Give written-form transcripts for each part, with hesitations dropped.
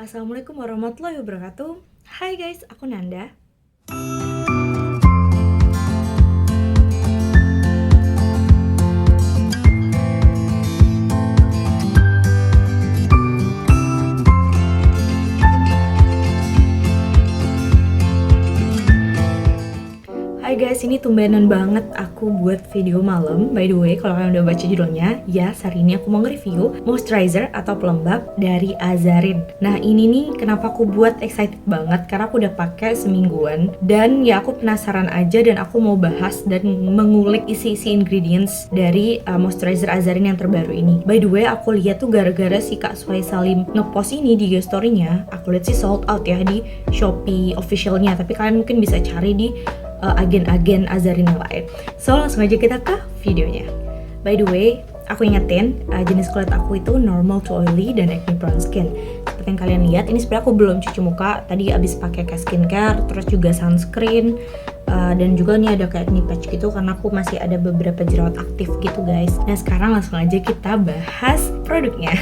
Assalamualaikum warahmatullahi wabarakatuh. Hai guys, aku Nanda. Hai guys, ini tumbenan banget aku buat video malam. By the way, kalau kalian udah baca judulnya, ya hari ini aku mau nge-review moisturizer atau pelembab dari Azarin. Nah ini nih kenapa aku buat excited banget, karena aku udah pakai semingguan. Dan ya aku penasaran aja dan aku mau bahas dan mengulik isi-isi ingredients dari moisturizer Azarin yang terbaru ini. By the way, aku lihat tuh gara-gara si Kak Suai Salim ngepost ini di story-nya. Aku lihat sih sold out ya di Shopee officialnya, tapi kalian mungkin bisa cari di agen-agen Azarin yang lain. So langsung aja kita ke videonya. By the way, aku ingetin jenis kulit aku itu normal to oily dan acne prone skin. Seperti yang kalian lihat, ini sebenarnya aku belum cuci muka. Tadi abis pakai kayak skincare, terus juga sunscreen, dan juga nih ada kayak acne patch gitu karena aku masih ada beberapa jerawat aktif gitu guys. Nah sekarang langsung aja kita bahas produknya.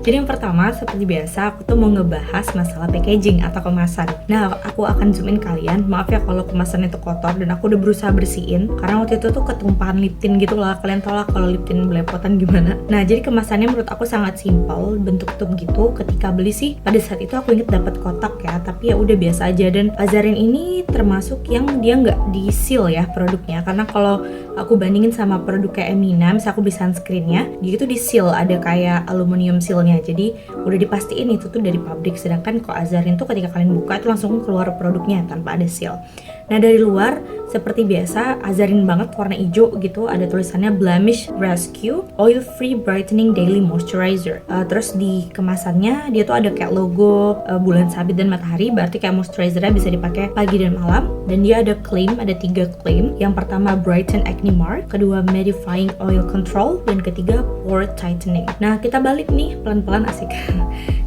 Jadi yang pertama, seperti biasa, aku tuh mau ngebahas masalah packaging atau kemasan. Nah, aku akan zoom in kalian. Maaf ya kalau kemasannya itu kotor dan aku udah berusaha bersihin. Karena waktu itu tuh ketumpahan lip tint gitu lah. Kalian tau lah kalau lip tint belepotan gimana. Nah, jadi kemasannya menurut aku sangat simpel, bentuk tube gitu. Ketika beli sih, pada saat itu aku inget dapat kotak ya. Tapi ya udah biasa aja. Dan Azarin ini termasuk yang dia nggak di seal ya produknya. Karena kalau aku bandingin sama produk kayak Emina, misalnya aku beli sunscreennya, dia itu di seal, ada kayak aluminium sealnya. Jadi udah dipastiin itu tuh dari pabrik. Sedangkan kok Azarin tuh ketika kalian buka itu langsung keluar produknya tanpa ada seal. Nah dari luar seperti biasa Azarin banget, warna hijau gitu, ada tulisannya Blemish Rescue Oil Free Brightening Daily Moisturizer. Terus di kemasannya dia tuh ada kayak logo bulan sabit dan matahari, berarti kayak moisturizernya bisa dipakai pagi dan malam. Dan dia ada klaim, ada 3 klaim. Yang pertama Brighten Acne Mark, kedua Mattifying Oil Control, dan ketiga Pore Tightening. Nah kita balik nih pelan-pelan, asik.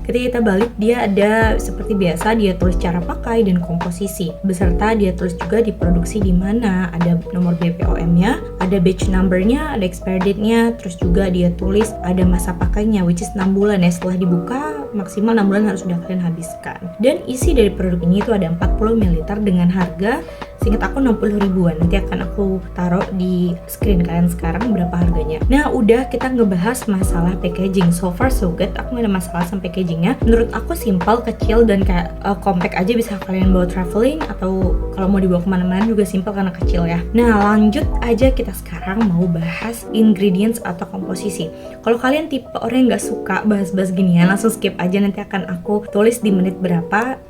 Ketika kita balik, dia ada seperti biasa, dia tulis cara pakai dan komposisi, beserta dia tulis juga diproduksi di mana, ada nomor BPOM-nya, ada batch number-nya, ada expire date-nya, terus juga dia tulis ada masa pakainya, which is 6 bulan ya, setelah dibuka maksimal 6 bulan harus sudah kalian habiskan. Dan isi dari produk ini itu ada 40 ml dengan harga seingat aku 60 ribuan. Nanti akan aku taruh di screen kalian sekarang berapa harganya. Nah udah, kita ngebahas masalah packaging. So far so good, aku gak ada masalah sama packagingnya. Menurut aku simple, kecil, dan kayak compact aja, bisa kalian bawa traveling atau kalau mau dibawa kemana-mana juga simple karena kecil ya. Nah lanjut aja, kita sekarang mau bahas ingredients atau komposisi. Kalau kalian tipe orang yang gak suka bahas-bahas ginian, langsung skip aja, nanti akan aku tulis di menit berapa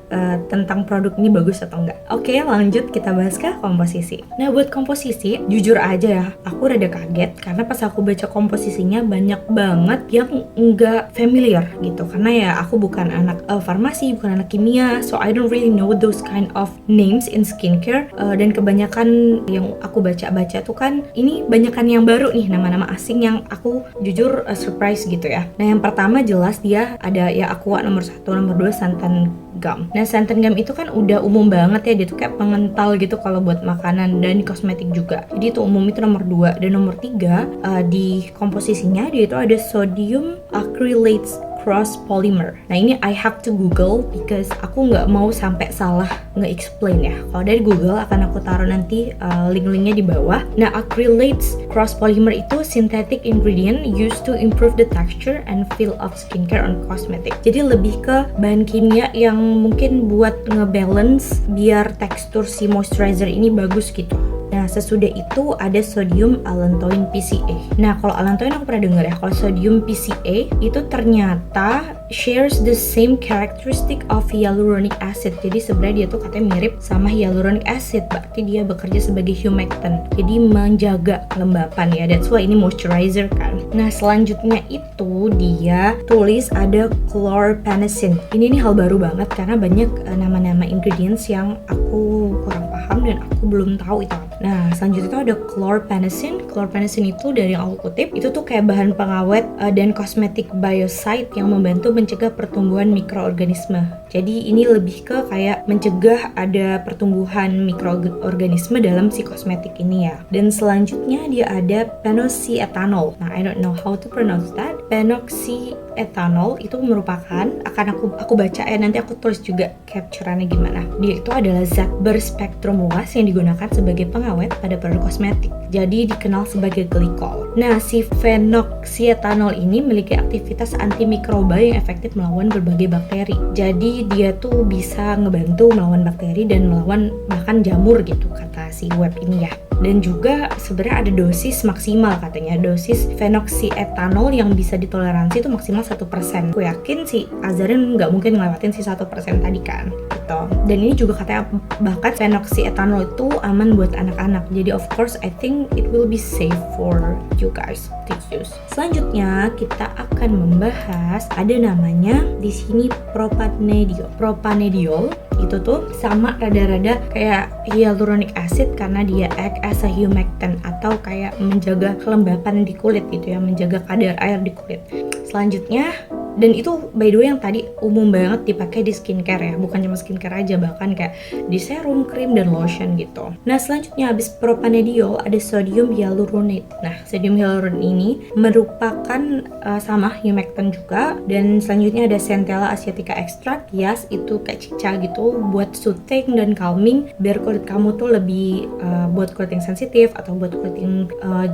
tentang produk ini bagus atau enggak. Oke, lanjut kita bahas ke komposisi. Nah buat komposisi, jujur aja ya, aku rada kaget karena pas aku baca komposisinya banyak banget yang enggak familiar gitu. Karena ya aku bukan anak farmasi, bukan anak kimia, so I don't really know those kind of names in skincare. Dan kebanyakan yang aku baca-baca tuh kan ini banyakan yang baru nih, nama-nama asing yang aku jujur surprise gitu ya. Nah yang pertama jelas dia ada ya Aqua nomor 1, nomor 2 santan gum. Nah santan gum itu kan udah umum banget ya, dia tuh kayak pengental gitu kalau buat makanan dan kosmetik juga. Jadi itu umum, itu nomor 2. Dan nomor 3 di komposisinya dia itu ada sodium acrylates cross polymer. Nah ini I have to Google because aku nggak mau sampai salah nge-explain ya. Kalau dari Google akan aku taruh nanti link-linknya di bawah. Nah acrylates cross polymer itu synthetic ingredient used to improve the texture and feel of skincare on cosmetic. Jadi lebih ke bahan kimia yang mungkin buat ngebalance biar tekstur si moisturizer ini bagus gitu. Nah sesudah itu ada sodium allantoin PCA. Nah kalau allantoin aku pernah dengar ya. Kalau sodium PCA itu ternyata shares the same characteristic of hyaluronic acid. Jadi sebenarnya dia tuh katanya mirip sama hyaluronic acid. Berarti dia bekerja sebagai humectant. Jadi menjaga kelembapan ya. That's why ini moisturizer kan. Nah selanjutnya itu dia tulis ada chlorphenazine. Ini nih hal baru banget karena banyak nama-nama ingredients yang aku kurang paham dan aku belum tahu itu apa. Nah selanjutnya itu ada chlorphenazine. Chlorphenazine itu dari yang aku kutip, itu tuh kayak bahan pengawet dan kosmetik biocide yang membantu mencegah pertumbuhan mikroorganisme. Jadi ini lebih ke kayak mencegah ada pertumbuhan mikroorganisme dalam si kosmetik ini ya. Dan selanjutnya dia ada phenoxyethanol. Nah I don't know how to pronounce that. Phenoxy ethanol itu merupakan, akan aku baca ya, nanti aku tulis juga capture-annya gimana. Dia itu adalah zat berspektrum luas yang digunakan sebagai pengawet pada produk kosmetik. Jadi dikenal sebagai glikol. Nah, si phenoxyethanol ini memiliki aktivitas antimikroba yang efektif melawan berbagai bakteri. Jadi dia tuh bisa ngebantu melawan bakteri dan melawan bahkan jamur gitu, kata si web ini ya. Dan juga sebenarnya ada dosis maksimal, katanya dosis phenoxyethanol yang bisa ditoleransi itu maksimal 1%. Aku yakin si Azarin nggak mungkin ngelewatin si 1% tadi kan gitu. Dan ini juga katanya bahkan phenoxyethanol itu aman buat anak-anak. Jadi of course I think it will be safe for you guys to use. Selanjutnya kita akan membahas ada namanya di sini propanediol. Propanediol itu tuh sama rada-rada kayak hyaluronic acid karena dia act as a humectant atau kayak menjaga kelembapan di kulit gitu ya, menjaga kadar air di kulit. Selanjutnya, dan itu by the way yang tadi umum banget dipakai di skincare ya, bukan cuma skincare aja, bahkan kayak di serum, krim, dan lotion gitu. Nah selanjutnya habis propanediol ada sodium hyaluronate. Nah sodium hyaluronate ini merupakan sama humectant juga. Dan selanjutnya ada Centella asiatica extract, Yas itu kayak cica gitu buat soothing dan calming biar kulit kamu tuh lebih buat kulit yang sensitif atau buat kulit yang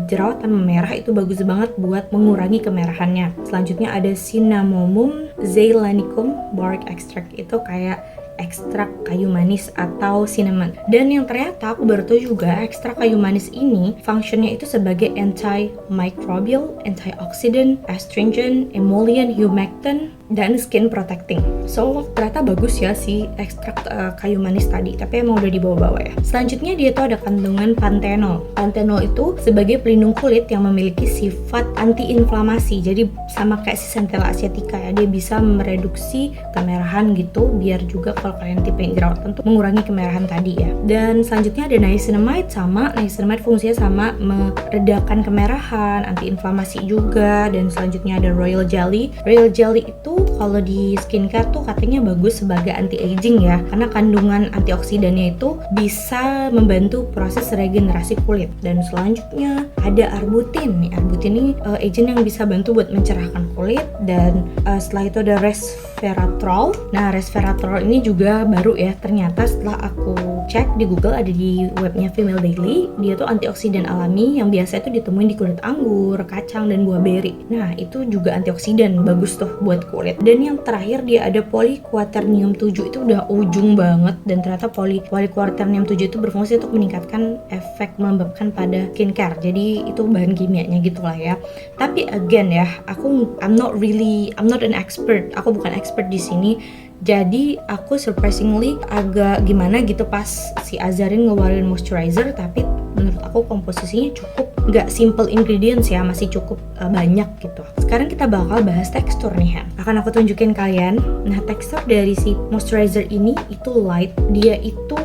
jerawatan memerah itu bagus banget buat mengurangi kemerahannya. Selanjutnya ada Cinnamomum zeylanicum bark extract, itu kayak ekstrak kayu manis atau cinnamon. Dan yang ternyata aku baru tahu juga ekstrak kayu manis ini fungsinya itu sebagai antimicrobial, antioxidant, astringent, emollient, humectant, dan skin protecting. So ternyata bagus ya si ekstrak kayu manis tadi, tapi emang udah dibawa-bawa ya. Selanjutnya dia tuh ada kandungan panthenol. Panthenol itu sebagai pelindung kulit yang memiliki sifat anti-inflamasi. Jadi sama kayak si Centella asiatica ya, dia bisa mereduksi kemerahan gitu, biar juga kalau kalian tipe yang jerawatan tuh mengurangi kemerahan tadi ya. Dan selanjutnya ada niacinamide, sama niacinamide fungsinya sama meredakan kemerahan, anti-inflamasi juga. Dan selanjutnya ada royal jelly. Royal jelly itu kalau di skincare tuh katanya bagus sebagai anti-aging ya, karena kandungan antioksidannya itu bisa membantu proses regenerasi kulit. Dan selanjutnya ada arbutin nih. Arbutin ini agent yang bisa bantu buat mencerahkan kulit. Dan setelah itu ada resveratrol. Nah resveratrol ini juga baru ya, ternyata setelah aku cek di Google, ada di webnya Female Daily. Dia tuh antioksidan alami yang biasa itu ditemuin di kulit anggur, kacang, dan buah beri. Nah itu juga antioksidan bagus tuh buat kulit. Dan yang terakhir dia ada polyquaternium 7, itu udah ujung banget. Dan ternyata polyquaternium 7 itu berfungsi untuk meningkatkan efek melembabkan pada skincare. Jadi itu bahan kimianya gitulah ya. Tapi again ya, I'm not an expert. Aku bukan expert di sini. Jadi aku surprisingly agak gimana gitu pas si Azarin ngeluarin moisturizer, tapi menurut aku komposisinya cukup nggak simple ingredients ya, masih cukup banyak gitu. Sekarang kita bakal bahas tekstur nih ya. Akan aku tunjukin kalian. Nah tekstur dari si moisturizer ini itu light. Dia itu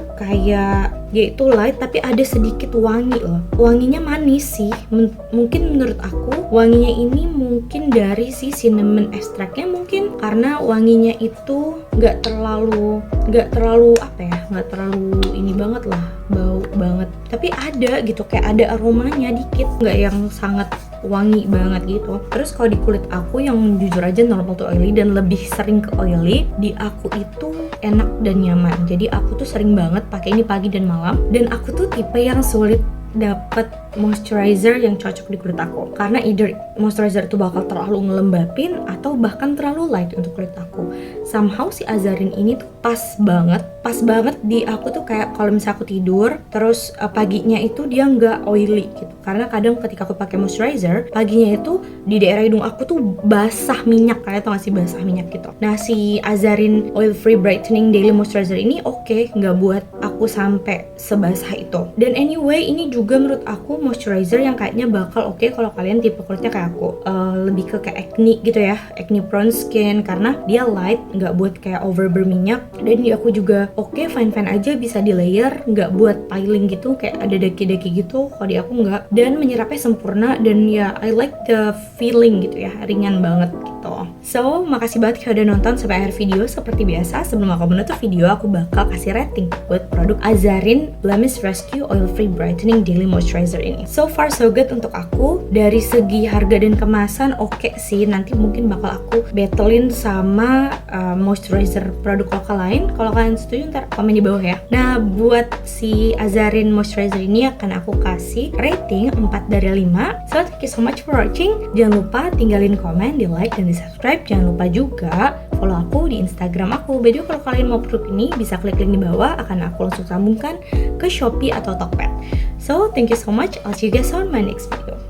light tapi ada sedikit wangi loh. Wanginya manis sih. Mungkin menurut aku wanginya ini mungkin dari si cinnamon extractnya, mungkin karena wanginya itu nggak terlalu ini banget lah, bau banget. Tapi ada gitu, kayak ada aromanya dikit, nggak yang sangat wangi banget gitu. Terus kalau di kulit aku yang jujur aja normal to oily dan lebih sering ke oily, di aku itu enak dan nyaman. Jadi aku tuh sering banget pakai ini pagi dan malam. Dan aku tuh tipe yang sulit dapat moisturizer yang cocok di kulit aku, karena either moisturizer itu bakal terlalu ngelembapin atau bahkan terlalu light untuk kulit aku. Somehow si Azarin ini tuh pas banget di aku tuh, kayak kalau misalnya aku tidur terus paginya itu dia nggak oily gitu. Karena kadang ketika aku pakai moisturizer paginya itu di daerah hidung aku tuh basah minyak, kalian tau gak sih basah minyak gitu. Nah si Azarin Oil Free Brightening Daily Moisturizer ini oke, nggak buat aku sampai sebasah itu. Dan anyway ini juga menurut aku moisturizer yang kayaknya bakal oke kalau kalian tipe kulitnya kayak aku, lebih ke kayak acne gitu ya, acne prone skin, karena dia light, nggak buat kayak over berminyak. Dan di aku juga oke, fine aja, bisa di layer, nggak buat piling gitu kayak ada daki-daki gitu. Kalau di aku nggak, dan menyerapnya sempurna. Dan ya I like the feeling gitu ya, ringan banget gitu. So, makasih banget kalau udah nonton sampai akhir video. Seperti biasa, sebelum aku menutup video, aku bakal kasih rating buat produk Azarin Blemish Rescue Oil Free Brightening Daily Moisturizer ini. So far so good untuk aku. Dari segi harga dan kemasan oke sih. Nanti mungkin bakal aku battlein sama moisturizer produk lokal lain. Kalau kalian setuju ntar komen di bawah ya. Nah, buat si Azarin Moisturizer ini akan aku kasih rating 4 dari 5. So, thank you so much for watching. Jangan lupa tinggalin komen, di like, dan di subscribe. Jangan lupa juga follow aku di Instagram aku. By the way, kalau kalian mau produk ini bisa klik link di bawah, akan aku langsung sambungkan ke Shopee atau Tokped. So, thank you so much. I'll see you guys on my next video.